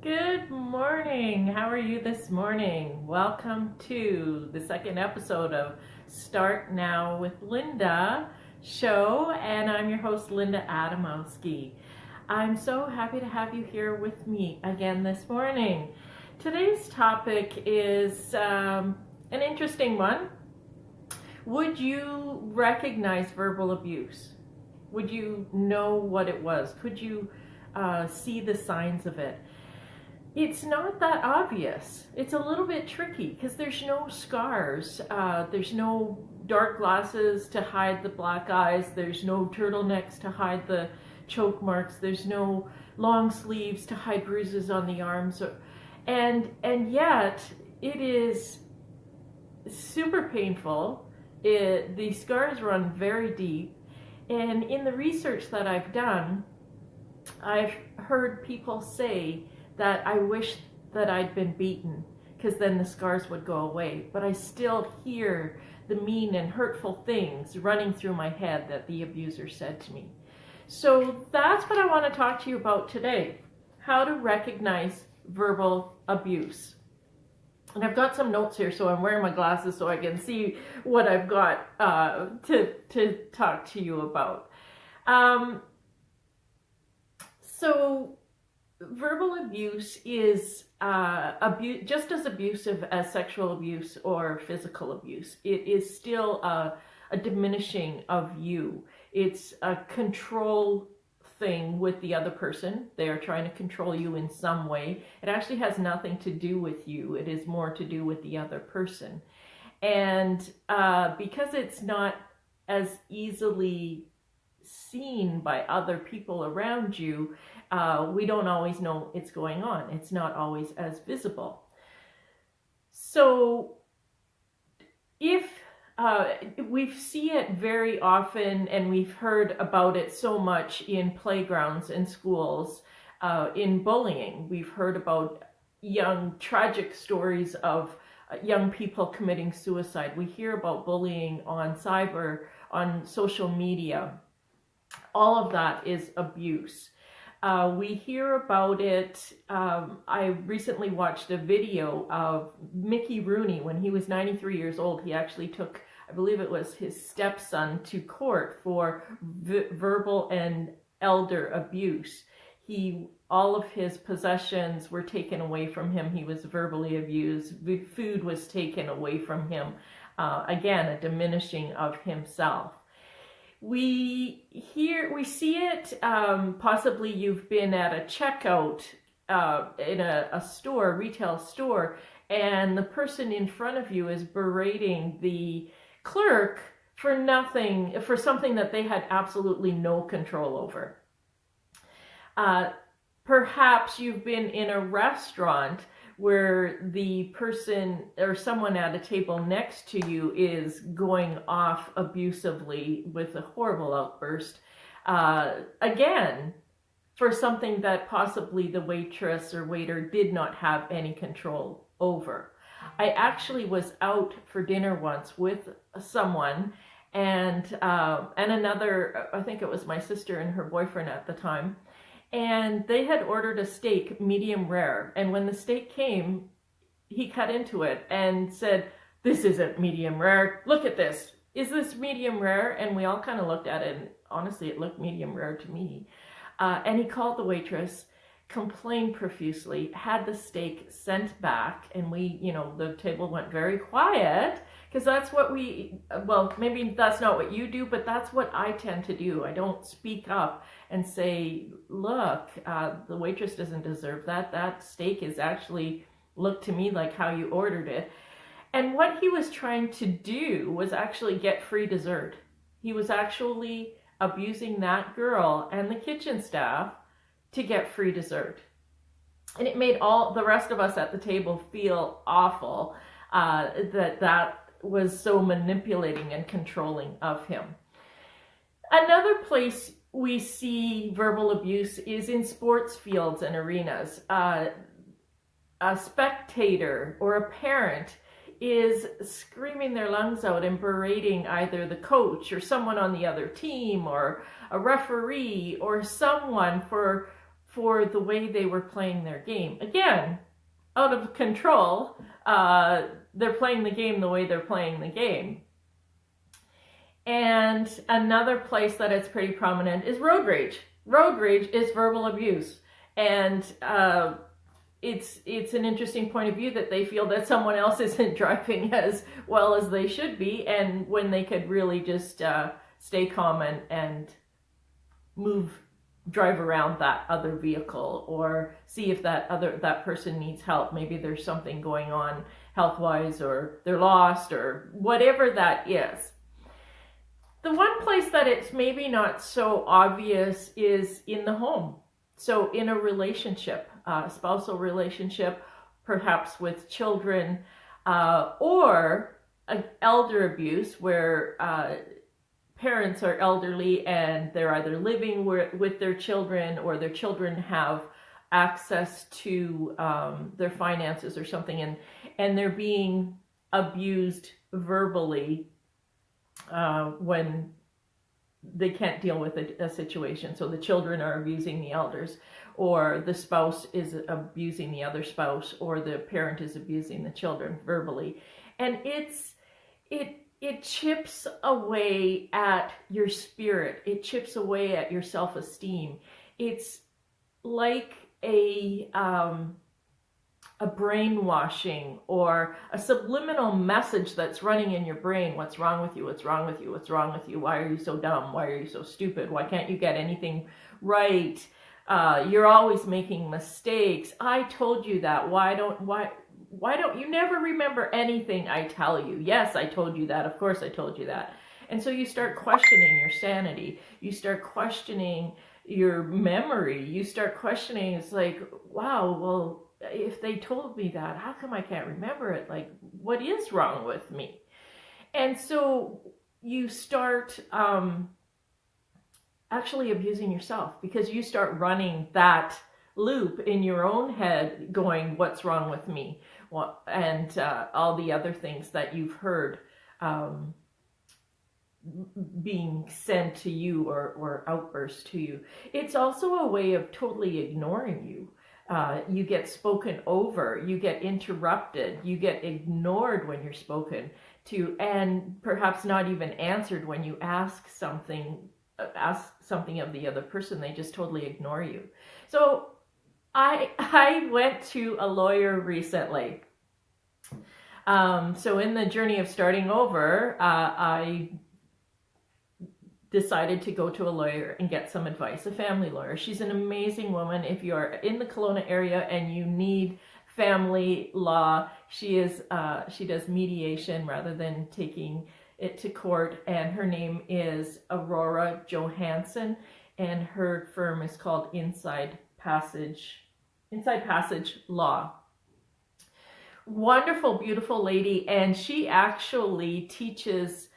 Good morning. How are you this morning? Welcome to the second episode of Start Now with Linda show, and I'm your host, Linda Adamowski. I'm so happy to have you here with me again this morning. Today's topic is an interesting one. Would you recognize verbal abuse? Would you know what it was? Could you see the signs of it? It's not that obvious. It's a little bit tricky because there's no scars. There's no dark glasses to hide the black eyes. There's no turtlenecks to hide the choke marks. There's no long sleeves to hide bruises on the arms. And yet it is super painful. The scars run very deep. And in the research that I've done, I've heard people say that I wish that I'd been beaten because then the scars would go away. But I still hear the mean and hurtful things running through my head that the abuser said to me. So that's what I want to talk to you about today. How to recognize verbal abuse. And I've got some notes here, so I'm wearing my glasses so I can see what I've got to talk to you about. So verbal abuse is just as abusive as sexual abuse or physical abuse. It is still a diminishing of you. It's a control thing with the other person. They are trying to control you in some way. It actually has nothing to do with you. It is more to do with the other person. And because it's not as easily seen by other people around you, we don't always know it's going on. It's not always as visible. So if we see it very often, and we've heard about it so much in playgrounds and schools, in bullying, we've heard about tragic stories of young people committing suicide. We hear about bullying on on social media. All of that is abuse. We hear about it. I recently watched a video of Mickey Rooney when he was 93 years old. He actually took, I believe it was his stepson, to court for verbal and elder abuse. All of his possessions were taken away from him. He was verbally abused. Food was taken away from him. Again, a diminishing of himself. We see it, possibly you've been at a checkout in a store, retail store, and the person in front of you is berating the clerk for something that they had absolutely no control over. Perhaps you've been in a restaurant where the person or someone at a table next to you is going off abusively with a horrible outburst, again, for something that possibly the waitress or waiter did not have any control over. I actually was out for dinner once with someone and another, I think it was my sister and her boyfriend at the time. And they had ordered a steak medium rare. And when the steak came, he cut into it and said, "This isn't medium rare. Look at this. Is this medium rare?" And we all kind of looked at it, and honestly, it looked medium rare to me. And he called the waitress, complained profusely, had the steak sent back, and the table went very quiet, because that's what maybe that's not what you do, but that's what I tend to do. I don't speak up and say, "Look, the waitress doesn't deserve that. That steak is actually looked to me like how you ordered it." And what he was trying to do was actually get free dessert. He was actually abusing that girl and the kitchen staff to get free dessert. And it made all the rest of us at the table feel awful that was so manipulating and controlling of him. Another place we see verbal abuse is in sports fields and arenas. A spectator or a parent is screaming their lungs out and berating either the coach or someone on the other team or a referee or someone for for the way they were playing their game. Again, out of control, they're playing the game the way they're playing the game. And another place that it's pretty prominent is road rage. Road rage is verbal abuse. And it's an interesting point of view that they feel that someone else isn't driving as well as they should be, and when they could really just stay calm and drive around that other vehicle, or see if that person needs help. Maybe there's something going on health-wise, or they're lost, or whatever that is. The one place that it's maybe not so obvious is in the home. So in a relationship, a spousal relationship, perhaps with children, or an elder abuse where parents are elderly and they're either living with their children, or their children have access to their finances or something, and they're being abused verbally when they can't deal with a situation. So the children are abusing the elders, or the spouse is abusing the other spouse, or the parent is abusing the children verbally. And it chips away at your spirit. It chips away at your self-esteem. It's like a brainwashing, or a subliminal message that's running in your brain. What's wrong with you? What's wrong with you? What's wrong with you? Why are you so dumb? Why are you so stupid? Why can't you get anything right? You're always making mistakes. I told you that. Why don't you never remember anything I tell you? Yes, I told you that. Of course I told you that. And so you start questioning your sanity. You start questioning your memory. You start questioning, it's like, wow, well, if they told me that, how come I can't remember it? Like, what is wrong with me? And so you start actually abusing yourself, because you start running that loop in your own head going, what's wrong with me? And all the other things that you've heard being sent to you, or outbursts to you. It's also a way of totally ignoring you. You get spoken over, you get interrupted, you get ignored when you're spoken to, and perhaps not even answered when you ask something of the other person. They just totally ignore you. So I went to a lawyer recently. So in the journey of starting over, I decided to go to a lawyer and get some advice, a family lawyer. She's an amazing woman. If you're in the Kelowna area and you need family law, she does mediation rather than taking it to court, and her name is Aurora Johansson, and her firm is called Inside Passage Law. Wonderful, beautiful lady, and she actually teaches,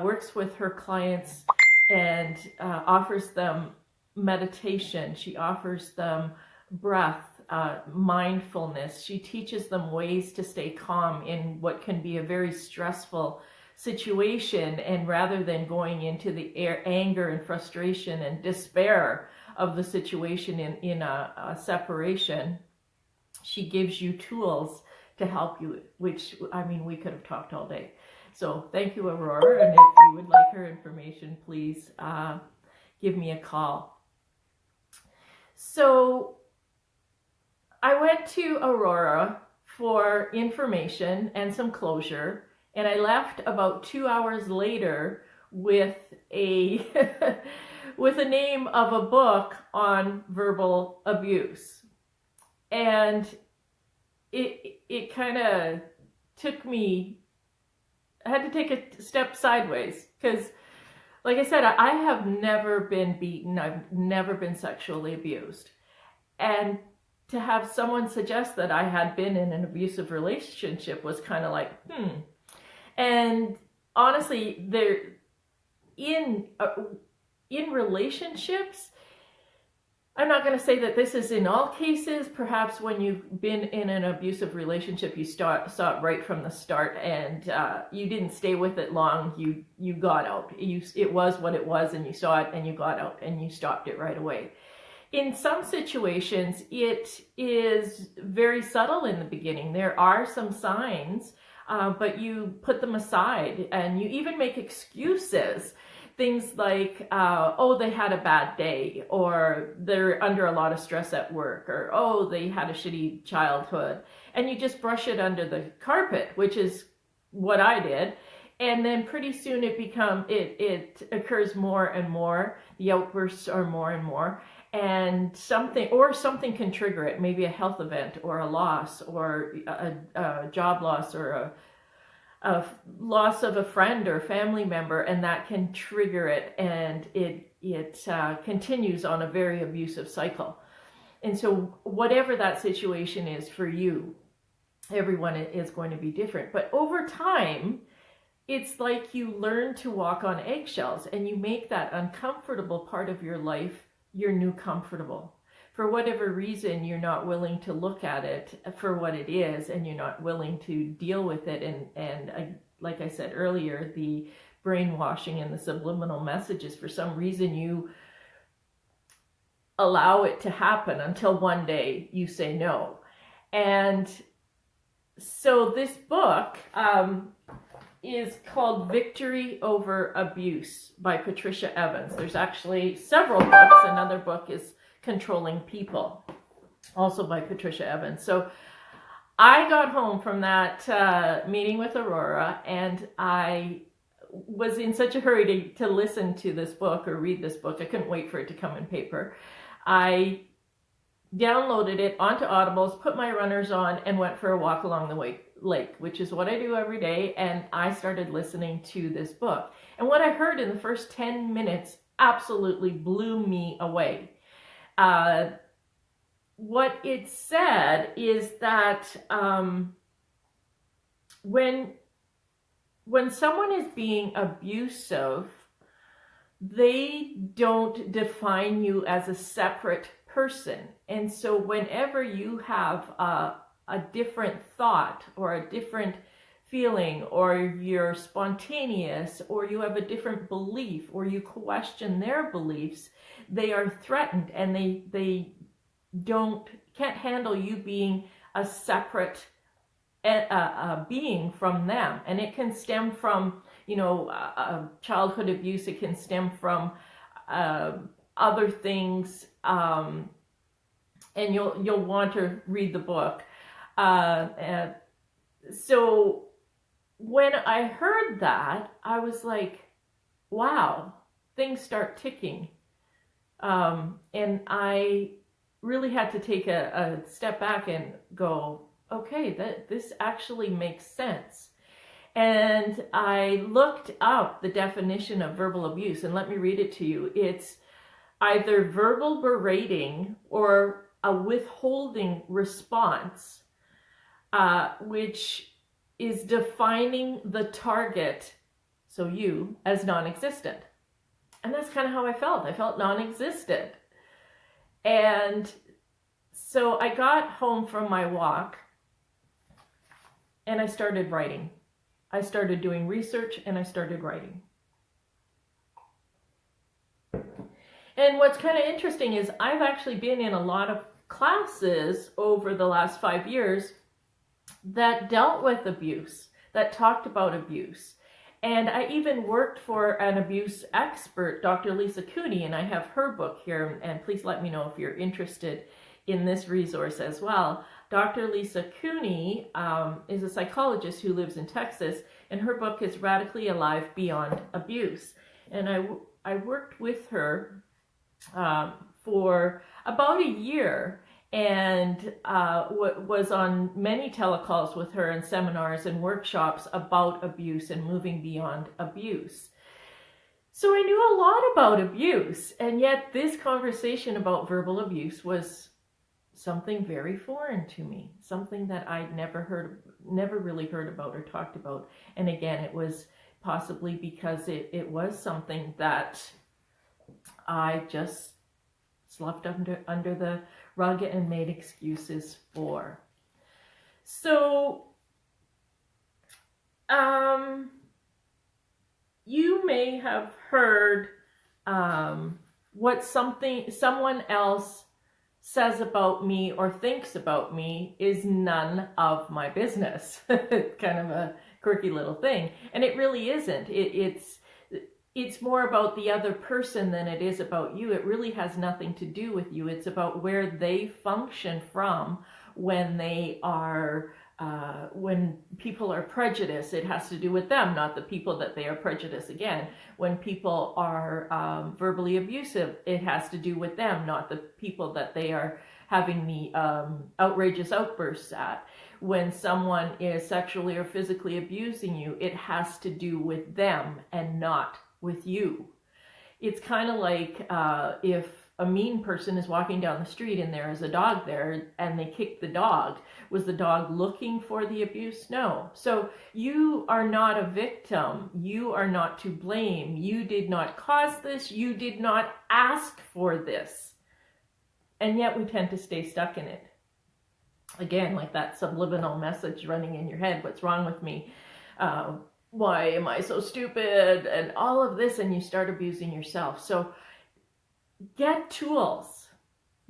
works with her clients, and offers them meditation. She offers them breath, mindfulness. She teaches them ways to stay calm in what can be a very stressful situation, and rather than going into the anger and frustration and despair of the situation in a separation, she gives you tools to help you, which, I mean, we could have talked all day. So thank you, Aurora, and if you would like her information, please give me a call. So I went to Aurora for information and some closure, and I left about 2 hours later with a with a name of a book on verbal abuse. And it kind of took me, I had to take a step sideways, because like I said, I have never been beaten. I've never been sexually abused. And to have someone suggest that I had been in an abusive relationship was kind of like, And honestly, in relationships, I'm not going to say that this is in all cases. Perhaps when you've been in an abusive relationship, you saw it right from the start, and you didn't stay with it long. You got out. It was what it was, and you saw it, and you got out, and you stopped it right away. in some situations, it is very subtle in the beginning. There are some signs, but you put them aside and you even make excuses. Things like, oh, they had a bad day, or they're under a lot of stress at work, or oh, they had a shitty childhood. And you just brush it under the carpet, which is what I did. And then pretty soon it occurs more and more. The outbursts are more and more. And something can trigger it, maybe a health event or a loss or a job loss or a loss of a friend or family member, and that can trigger it, and it continues on a very abusive cycle. And so whatever that situation is for you, everyone is going to be different. But over time, it's like you learn to walk on eggshells, and you make that uncomfortable part of your life your new comfortable. For whatever reason, you're not willing to look at it for what it is, and you're not willing to deal with it. And like I said earlier, the brainwashing and the subliminal messages, for some reason you allow it to happen until one day you say no. And so this book is called Victory Over Abuse by Patricia Evans. There's actually several books. Another book is Controlling People, also by Patricia Evans. So I got home from that meeting with Aurora, and I was in such a hurry to listen to this book or read this book. I couldn't wait for it to come in paper. I downloaded it onto Audibles, put my runners on, and went for a walk along the lake, which is what I do every day. And I started listening to this book. And what I heard in the first 10 minutes absolutely blew me away. What it said is that when someone is being abusive, they don't define you as a separate person. And so whenever you have a different thought or a different feeling, or you're spontaneous, or you have a different belief, or you question their beliefs, they are threatened, and they can't handle you being a separate being from them. And it can stem from, childhood abuse. It can stem from other things, and you'll want to read the book. So when I heard that, I was like, wow, things start ticking. And I really had to take a step back and go, okay, this actually makes sense. And I looked up the definition of verbal abuse, and let me read it to you. It's either verbal berating or a withholding response, which is defining the target, so you, as non-existent. And that's kind of how I felt. I felt non-existent. And so I got home from my walk, and I started writing. I started doing research, and I started writing. And what's kind of interesting is I've actually been in a lot of classes over the last 5 years that dealt with abuse, that talked about abuse. And I even worked for an abuse expert, Dr. Lisa Cooney, and I have her book here, and please let me know if you're interested in this resource as well. Dr. Lisa Cooney is a psychologist who lives in Texas, and her book is Radically Alive Beyond Abuse. And I worked with her for about a year, and was on many telecalls with her and seminars and workshops about abuse and moving beyond abuse. So I knew a lot about abuse, and yet this conversation about verbal abuse was something very foreign to me, something that I'd never really heard about or talked about. And again, it was possibly because it was something that I just sloughed under the rug and made excuses for. So you may have heard what someone else says about me or thinks about me is none of my business. Kind of a quirky little thing. And it really isn't. It's more about the other person than it is about you. It really has nothing to do with you. It's about where they function from when they are, when people are prejudiced. It has to do with them, not the people that they are prejudiced again. When people are verbally abusive, it has to do with them, not the people that they are having the outrageous outbursts at. When someone is sexually or physically abusing you, it has to do with them and not with you. It's kind of like if a mean person is walking down the street and there is a dog there and they kick the dog. Was the dog looking for the abuse? No. So you are not a victim. You are not to blame. You did not cause this. You did not ask for this. And yet we tend to stay stuck in it. Again, like that subliminal message running in your head. What's wrong with me? Why am I so stupid? And all of this, and you start abusing yourself. So get tools,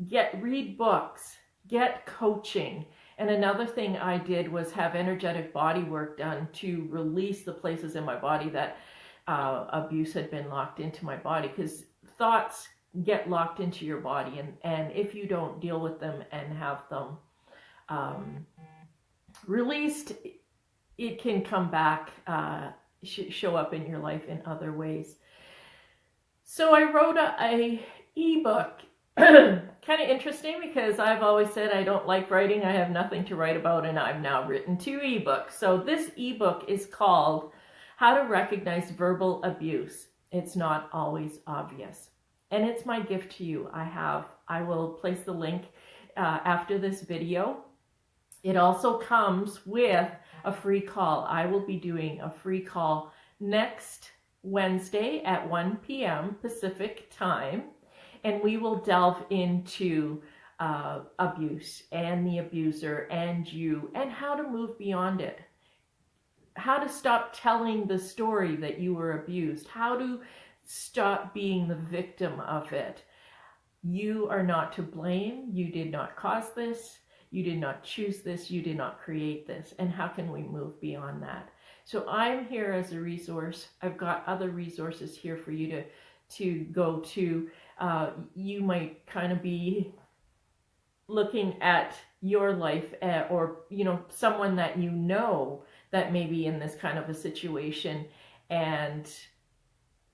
read books, get coaching. And another thing I did was have energetic body work done to release the places in my body that abuse had been locked into my body, because thoughts get locked into your body, and if you don't deal with them and have them released, it can come back, show up in your life in other ways. So I wrote a ebook. Kind of interesting, because I've always said I don't like writing. I have nothing to write about, and I've now written 2 ebooks. So this ebook is called How to Recognize Verbal Abuse. It's Not Always Obvious. And it's my gift to you. I will place the link after this video. It also comes with a free call. I will be doing a free call next Wednesday at 1 p.m. Pacific time, and we will delve into abuse and the abuser and you, and how to move beyond it, how to stop telling the story that you were abused, how to stop being the victim of it. You are not to blame. You did not cause this. You did not choose this. You did not create this. And how can we move beyond that? So I'm here as a resource. I've got other resources here for you to go to. You might kind of be looking at your life or, someone that you know that may be in this kind of a situation, and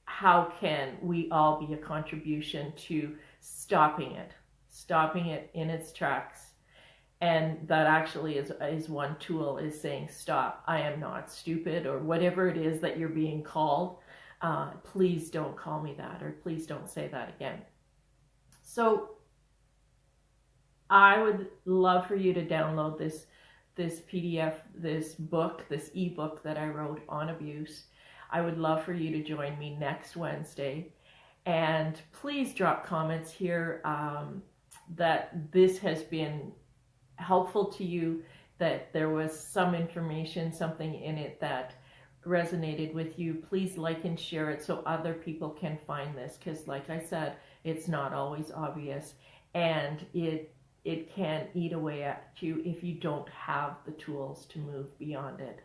how can we all be a contribution to stopping it in its tracks. And that actually is one tool, is saying, stop, I am not stupid, or whatever it is that you're being called. Please don't call me that, or please don't say that again. So I would love for you to download this PDF, this book, this ebook that I wrote on abuse. I would love for you to join me next Wednesday. And please drop comments here that this has been helpful to you, that there was some information, something in it that resonated with you. Please like and share it so other people can find this, because like I said, it's not always obvious, and it can eat away at you if you don't have the tools to move beyond it.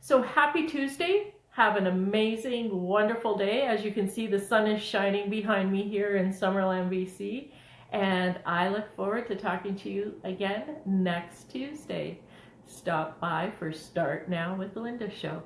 So happy Tuesday. Have an amazing, wonderful day. As you can see, the sun is shining behind me here in Summerland, BC. And I look forward to talking to you again next Tuesday. Stop by for Start Now with Linda show.